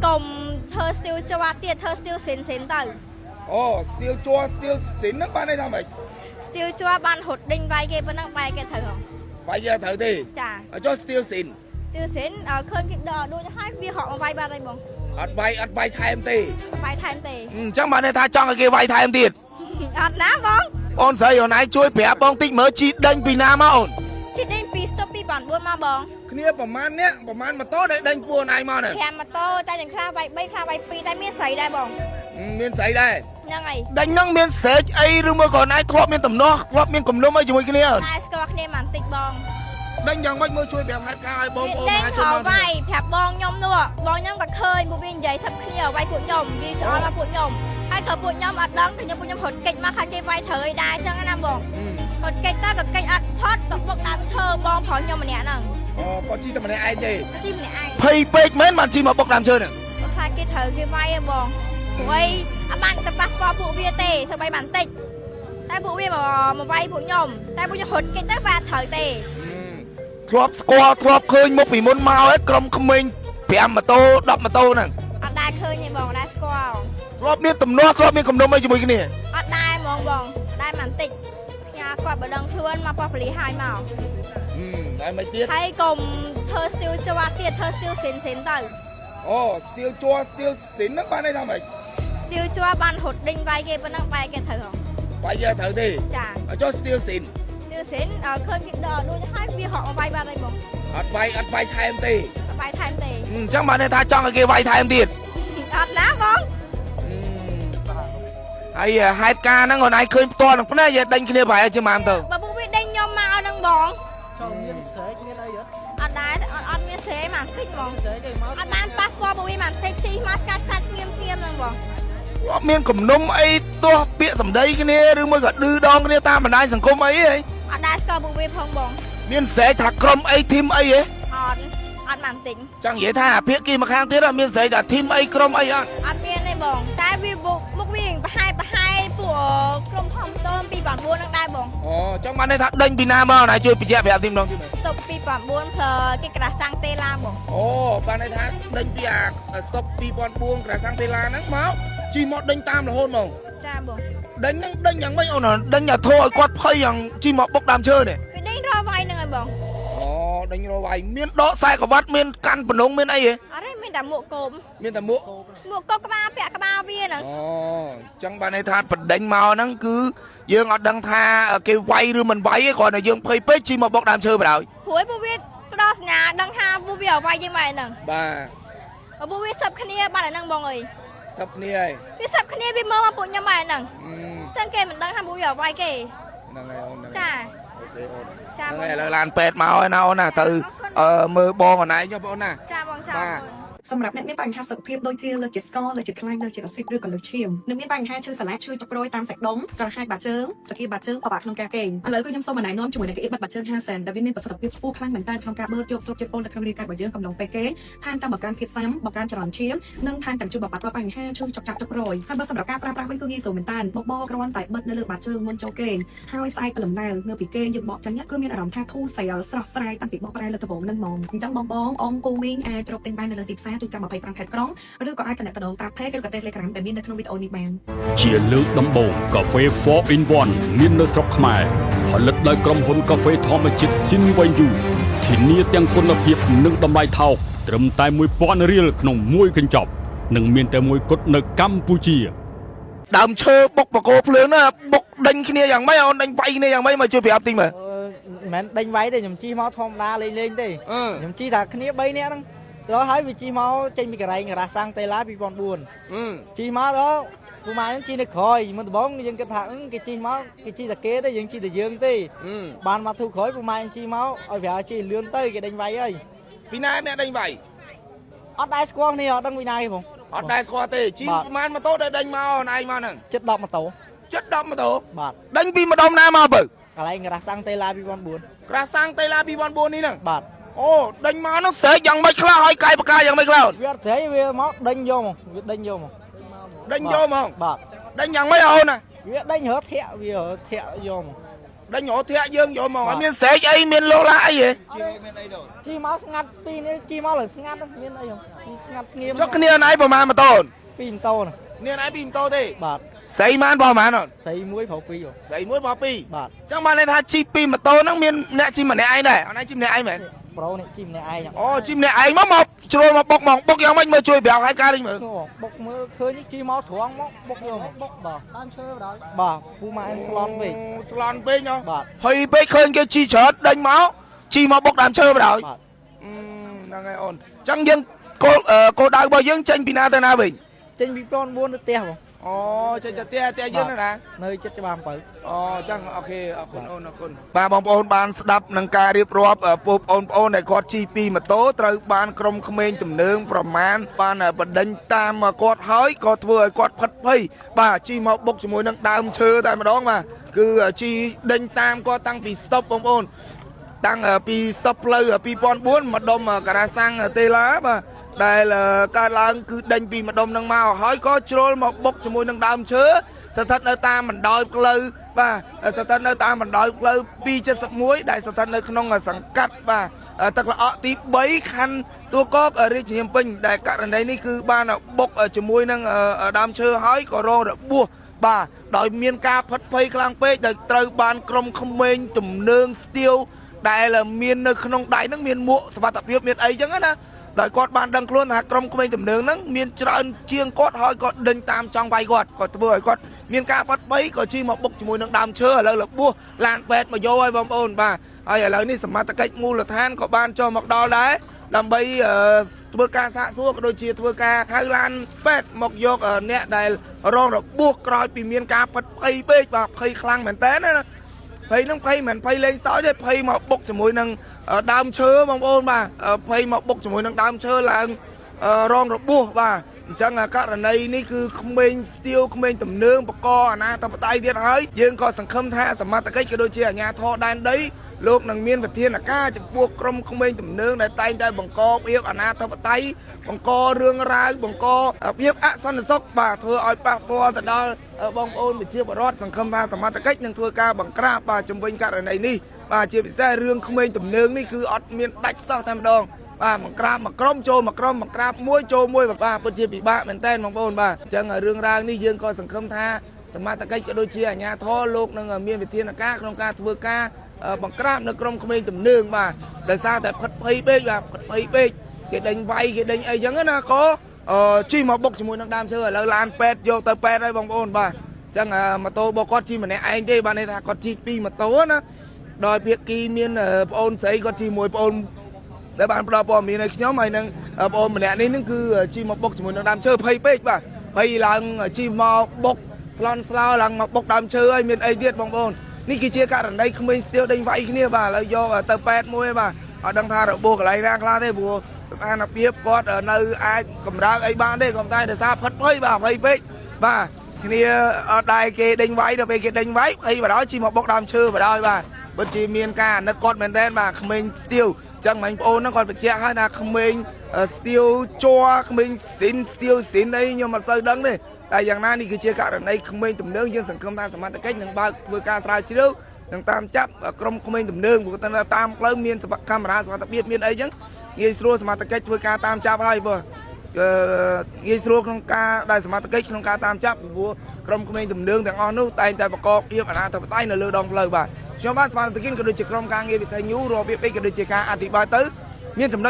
cùng thơ still cho ba tiền thơ still xịn từ Ồ, still chua, still xịn nước bạn đây sao mày? still cho ban hột đinh vai kia vẫn đang vai kia thử không Vậy giờ thử đi. chà Cho still xịn. still xịn ở khơi cái đò đuôi cho hai viên họ mà vai ba đây bông Ọt vay thay em tì. vai thay tề Chắc bạn này tha trong cái vay thay em tiệt. ọt ná bông Ôn sợi hồi nãy chui bẻ bông tích mới chi đanh vì nam á ổn. chị đinh pi stop pi bản buôn mà bông Kia bỏ man nhé, bỏ man mà tốt đấy, đanh vua này mà nè.แคมมาโต้แต่ยังข้าใบใบข้าใบปีแต่เมียใส่ได้บ่ง Miên sấy đây. ยังไง Đanh năng miên sấy ấy rồi mà còn ai thọp miên tầm nó, thọp miên cầm lông ấy chúng mày kia. ได้สกอร์เนี่ยมันติดบ่ง Đanh chẳng mách mới chui bẻ hạt cao ai bông เมีย ôm เด้ง hai ขอ chân ใบ mà. แผลบ่งยมนัวบ่งยังก็เคยบุบินใหญ่ทับเคลียวใบปุ่นยมวีจอมาปุ่นยมให้เกิดปุ่นยมอัดดังแต่ยังปุ่นยมหดเก่งมาค่ะเก็บใบเถยได้จังนะบ่งหดเก่งต้ากับเก่งอัดพอดตกบกตามเธอบ่งถอนยมมันเนี่ยนั่ง Ồ, con chi tầm này ai gì? ชิมเนี่ยไอ้ Phây bếch mến mà chi mà bốc làm chơi nè. ค่ะเก็บเถยเก็บใบบ่งโอ้ยอ่ะมันตะปักปอปุ่นเวียเตะเธอใบมันติดแต่ปุ่นเวียมาใบปุ่นยมแต่ปุ่นยมหดเก่งต้าบาเถยเตะ Thọp score, thọp khơi một vì môn mau ấy, cầm không mình. Bẻ mà tô, đập mà tô nè. อัดได้เคยเนี่ยบ่งได้สกอร์ Thọp miên tầm nó, thọp miên cầm lông ấy chúng mày kia nè. อัดได้มองบ่งได้มันติดยากว่าบดังทวนมาปอปลีหายเมา Đây mày tiết. ให้กลมเธอสติลจะว่าเตียเธอสติลเซนเซนเตอร์ Ồ, still chua, still xịn nước bạn đây sao mày? สติลจะว่าบันหดดิ่งไปเก็บบันนั่งไปเก็บเธอของ Vậy giờ thử đi. จ้า Cho still xịn. สติลเซนเคยกินดอดูจะให้วีหอกมาใบบ้านอะไรบ่ Ọt vay thay em tì. ใบไทม์เตย์ Chắc bạn này tha trong cái kia vay thay em tiệt. อัดแล้วบ้อง Ai hai ca nó ngồi này khơi to nó này giờ đánh kia phải chứ mà em tờ. บาบุวิดิ่งยอมมาเอานังบ้อง cho miên sấy miên ai vậy อัดได้อัดเมียเสมันติดบ้อง sấy cái máu อัดบ้านปักบัวบุวิมันติดชีมาสัดสัดเงียบเงียบนังบ้อง Miên cầm nôm ấy to bịa sầm đây cái này rồi mới gật đưa đong cái này ta mà đai sẵn công ấy ấy. อัดได้สกอร์บุวิพองบ้อง Miên sẽ thạc crom ấy thêm ấy ấy. อัดมันติด Chẳng dễ tha phía kia mà khang tiết là miên sẽ đã thêm ấy crom ấy á. อัดเมียในบ้องแต่วิบุมุกวิ่งไปให้ปู่กรมพอมต้นปีบ่อนบัวนังได้บ้อง Ồ, trong bạn này thạc đánh vì nam bao này chơi bị dẹp thêm đong chứ mày. สต็อปปีบ่อนบัวเพลกิกระสังเตลาบ้อง Ồ, bạn này thạc đánh vì stop vì bọn buông cả sang tây la nắng máu. Chỉ một đánh tam là hôn mong. จ้าบ้อง Đánh chẳng mấy ông nào đánh nhà thôi quát phây rằng chỉ một bốc đam chơi này. ไปได้รอไว้หนึ่งไอ้บ้อง Ồ, đánh rồi vậy miên đó sai của bắt miên căn phần ông miên ấy ấy. อะไรไม่แต่หมวกกลม Miên tầm mũ. หมวกกลมกระบาเปียกระบาเวียน่ะ Ồ, chẳng bạn này thạc phần đánh màu nắng cứ dương ở đăng tha cái quay rồi mình váy còn là dương phây pết chỉ một bốc đam chơi vào đời. หวยบุวิทกระดอสญาดังฮาบุวิเอาไว้ยังไงหนึ่ง Bà บุวิสับคะเนียบ้านไหนนั่งบ้องเอ้ย sắp ni ấy. วิสับคะเนียบิเมอมาปุ่นยังไงหนึ่ง จังเกมันดังฮาบุวิเอาไว้เก Năng này ôn này. จ้า Ok ôn. จ้า Năng บ้อง này là làn pet màu ấy nào nè từ mơ bò ở này cho bọn nè. จ้าบ้องจ้า บ้า สำหรับអ្នកមានបញ្ហាសុខភាពដូចជាលើจิตស្ករលើจิตខ្លាញ់លើจิตអាស៊ីតឬក៏លើឈាមនិងមានបញ្ហាឈឺសន្លាក់ឈឺចុករយតាមសាច់ដុំចរហាយបាត់ជើងសគាបាត់ជើងបបាក់ក្នុងការគេងឥឡូវគឺខ្ញុំសូមណែនាំជាមួយនឹងកៅអីបិទបាត់ជើង50ដែលវាមានប្រសិទ្ធភាពខ្ពស់ខ្លាំងមែនទែនក្នុងការបឺតយកស្រូបជាតិពុលនៅក្នុងរាងកាយរបស់យើងកំឡុងពេលគេងថែមទាំងបង្កើនភាពស៊ាំបង្កើនចរន្តឈាមនិងថែមទាំងជួយបំបត្តិបញ្ហាឈឺចុកចាប់ចុករយហើយបើសម្រាប់ការប្រើប្រាស់វិញគឺងាយស្រួលមែនទែនបបគ្រាន់តែបិទនៅលើបាត់ជើងមុនចូលគេងហើយស្អែកព្រលឹមដៅនៅពីគេងយើងបកចឹងគឺមានអារម្មណ៍ថាធូរស្រាលស្រស់ស្រាយតាំងពីបកប្រែលើដំបងនឹងហ្មងអញ្ចឹងបងអ៊ំគូមីងអាចរកទិញបាននៅលើទីផ្សារទូទាំង25ខេត្តក្រុងឬក៏អាចតំណតំណងតាម page ឬក៏ Telegram ដែលមាននៅក្នុងវីដេអូនេះបាន ជាលើកដំបូងកាហ្វេ 4 in 1 មាននៅស្រុកខ្មែរផលិតដោយក្រុមហ៊ុនកាហ្វេធម្មជាតិ Sinvayu ធានាទាំងគុណភាពនិងតម្លៃថោកត្រឹមតែ 1000 រៀលក្នុងមួយកញ្ចប់និងមានតែមួយគត់នៅកម្ពុជា Đàm chơ bốc vào cô phượng á, bốc đánh kia dạng mấy ông đánh vay kia dạng mấy mà chưa bị áp tinh mà. mẹ đánh váy thì nhầm chi máu thom đa lên đi nhầm chi là cái bay nè đăng đó thấy vì chi máu trên cái này người ta sang tây lá bị bọn buồn chi máu đó phụ mai chi nó khỏi mà bóng dân cái thằng cái chi máu cái chi là kế đấy dân chi là dương tì bàn mà thu khỏi phụ mai chi máu ở phía chi lươn tới cái đánh váy ơi Vì nãy nè đánh vay. ở đây squat này ở đăng vì này không Ở đây khoa tê, chi man mà tốt đây đánh mau này mà nè. chất độc mà tổ Chất đậm mà tổ. bạt Đánh vì mà đông nam mà bự. cái này người ta sang tây la bị bọn buồn Ra sang Tây La bị bọn buồn đi nè. bạt Ồ, đánh mau nó sẽ chẳng mấy khla hơi cay bạc cay chẳng mấy khla. biết thế vì máu đánh vô mà biết đánh vô mà Đánh vô mà không? bạt Đánh chẳng mấy ô nè. biết đánh hết thẹo vì ở thẹo vô mà Đánh nhỏ thẻ dương vô mà. Miên sẽ ấy miên lô lại vậy. chi máu ngắt pin ấy chi máu là ngắt miên đây không ស្ងាត់ស្ងៀម ចុះគ្នាណៃប្រហែលម៉ូតូ ពីម៉ូតូណា គ្នាណៃពីម៉ូតូទេ បាទ ស្អីបានប្រហែលអត់ ស្អីមួយប្រុសពីរ ស្អីមួយបោះពីរ បាទ ចឹងបានន័យថាជីពីម៉ូតូហ្នឹងមានអ្នកជីម្នាក់ឯងដែរអត់ណាជីម្នាក់ឯងមែន ប្រូនេះជីម្នាក់ឯង អូជីម្នាក់ឯងមកជ្រុលមកបុកមកបុកយ៉ាងម៉េចមើលជួយប្រាប់ហេតុការណ៍នេះមើល បុកមើលឃើញជីមកត្រង់មកបុកយកមកបុកបាទដើមឈើបណ្ដោយបាទពូម៉ែអែមស្លន់ពេក ស្លន់ពេកហ៎ បាទ ហើយពេកឃើញគេជីច្រើនដេញមកជីមកបុកដើមឈើបណ្ដោយ បាទ ហ្នឹងហើយអូនចឹងយើងគោលដៅរបស់យើងចេញពីណាទៅណាវិញ ចេញពីប្លន់4ទៅផ្ទះបង អូចេញទៅផ្ទះយើងណា នៅចិត្តច្បារអំពៅ អូចឹងអូខេអរគុណអូនអរគុណបាទបងប្អូនបានស្ដាប់នឹងការរៀបរាប់ពួកបងប្អូនដែលគាត់ជីពីម៉ូតូត្រូវបានក្រុមក្មេងទំនើងប្រមាណបានបណ្ដេញតាមគាត់ហើយក៏ធ្វើឲ្យគាត់ផិតភ័យបាទជីមកបុកជាមួយនឹងដើមឈើតែម្ដងបាទគឺជីដេញតាមគាត់តាំងពីស្តុបបងប្អូនតាំងពីស្តុបផ្លូវ2004ម្ដុំការ៉ាសាំងតេឡាបាទដែលកើតឡើងគឺដេញពីម្ដុំនឹងមកហើយក៏ជ្រុលមកបុកជាមួយនឹងដើមឈើស្ថិតនៅតាមបណ្ដោយផ្លូវបាទស្ថិតនៅតាមបណ្ដោយផ្លូវ271ដែលស្ថិតនៅក្នុងសង្កាត់បាទទឹកល្អក់ទី3ខណ្ឌទួលគោករាជធានីភ្នំពេញដែលករណីនេះគឺបានបុកជាមួយនឹងដើមឈើហើយក៏រងរបួសបាទដោយមានការផិតភ័យខ្លាំងពេកដែលត្រូវបានក្រុមក្មេងទំនើងស្ទាវដែលមាននៅក្នុងដៃហ្នឹងមានមួកសុវត្ថិភាពមានអីចឹងណាដោយគាត់បានដឹងខ្លួនថាក្រុមក្មេងទំនើងហ្នឹងមានច្រើនជាងគាត់ហើយគាត់ដេញតាមចង់វាយគាត់ធ្វើឲ្យគាត់មានការបាត់បីក៏ជិះមកបុកជាមួយនឹងដើមឈើឥឡូវលបួសឡានពេទ្យមកយកឲ្យបងប្អូនបាទហើយឥឡូវនេះសមត្ថកិច្ចមូលដ្ឋានក៏បានចូលមកដល់ដែរដើម្បីធ្វើការសាកសួរក៏ដូចជាធ្វើការហៅឡានពេទ្យមកយកអ្នកដែលរងរបួសក្រោយពីមានការបាត់ភ័យពេកបាទភ័យខ្លាំងមែនតើណាភ័យនឹងភ័យមិនភ័យលេងសើចទេភ័យមកបុកជាមួយនឹងដើមឈើបងប្អូនបាទភ័យមកបុកជាមួយនឹងដើមឈើឡើងរងរបួសបាទអញ្ចឹងករណីនេះគឺក្មេងស្ទាវក្មេងទំនើងបកអាណាធិបតេយ្យទៀតហើយយើងក៏សង្ឃឹមថាសមត្ថកិច្ចក៏ដូចជាអាជ្ញាធរដែនដីលោកនឹងមានវិធានការចំពោះក្រុមក្មេងទំនើងដែលតែងតែបង្កភាពអាណាធិបតេយ្យបង្ករឿងរ៉ាវបង្កភាពអសន្តិសុខបាទធ្វើឲ្យប៉ះពាល់ទៅដល់បងប្អូនប្រជាពលរដ្ឋសង្ឃឹមថាសមត្ថកិច្ចនឹងធ្វើការបង្ក្រាបបាទជំវិញករណីនេះបាទជាពិសេសរឿងក្មេងទំនើងនេះគឺអត់មានដាច់សោះតែម្ដងបាទបង្ក្រាបមួយក្រុមចូលមួយក្រុមបង្ក្រាបមួយចូលមួយបាទពិតជាពិបាកមែនតើបងប្អូនបាទអញ្ចឹងរឿងរ៉ាវនេះយើងក៏សង្ឃឹមថាសមត្ថកិច្ចក៏ដូចជាអាជ្ញាធរលោកនឹងមានវិធានការក្នុងការធ្វើការបង្ក្រាបនៅក្រុមក្មេងទំនើងបាទដោយសារតែផិតភ័យពេកបាទផិតភ័យពេកគេដេញវាយគេដេញអីចឹងណាក៏ជិះមកបុកជាមួយនឹងដើមឈើឥឡូវឡានពេទ្យយកទៅពេទ្យហើយបងប្អូនបាទអញ្ចឹងម៉ូតូរបស់គាត់ជិះម្នាក់ឯងទេបាទន័យថាគាត់ជិះពីរម៉ូតូណាដោយភាគីមានប្អូនស្រីគាត់ជិះមួយប្អូនដែលបានផ្ដល់ព័ត៌មានឲ្យខ្ញុំហើយនឹងបងប្អូនម្នាក់នេះនឹងគឺជិះមកបុកជាមួយនឹងដើមឈើភ័យពេកបាទភ័យឡើងជិះមកបុកស្លន់ស្លោឡើងមកបុកដើមឈើហើយមានអីទៀតបងប្អូននេះគឺជាករណីក្មេងស្ទាវដេញវាយគ្នាបាទឥឡូវយកទៅពេទ្យមួយបាទអត់ដឹងថារបួសកន្លែងណាខ្លះទេព្រោះស្ថានភាពគាត់នៅអាចកម្រើកអីបានទេក៏តែដោយសារផិតភ័យបាទភ័យពេកបាទគ្នាអត់ដែរគេដេញវាយដល់ពេលគេដេញវាយភ័យបណ្ដោយជិះមកបុកដើមឈើបណ្ដោយបាទពិតជាមានការអាណិតគាត់មែនតើបាទក្មេងស្ទាវអញ្ចឹងបងប្អូនហ្នឹងគាត់បញ្ជាក់ឲ្យថាក្មេងស្ទាវជ័រក្មេងស៊ីនស្ទាវស៊ីនអីខ្ញុំមិនសូវដឹងទេតែយ៉ាងណានេះគឺជាករណីក្មេងទំនើងយើងសង្ឃឹមថាសមត្ថកិច្ចនឹងបើកធ្វើការស្រាវជ្រាវនឹងតាមចាប់ក្រុមក្មេងទំនើងព្រោះតែតាមផ្លូវមានកាមេរ៉ាសុវត្ថិភាពមានអីចឹងងាយស្រួលសមត្ថកិច្ចធ្វើការតាមចាប់ហើយបើងាយស្រួលក្នុងការដែលសមត្ថកិច្ចក្នុងការតាមចាប់ពីព្រោះក្រុមក្មេងទំនើងទាំងអស់នោះតែងតែបង្កភាពអាណាធិបតេយ្យនៅលើដងផ្លូវបាទខ្ញុំបាទស្មានតគិនក៏ដូចជាក្រុមការងារវិទ្យុរួមរបៀបអីក៏ដូចជាការអធិប្បាយទៅមានចំណុច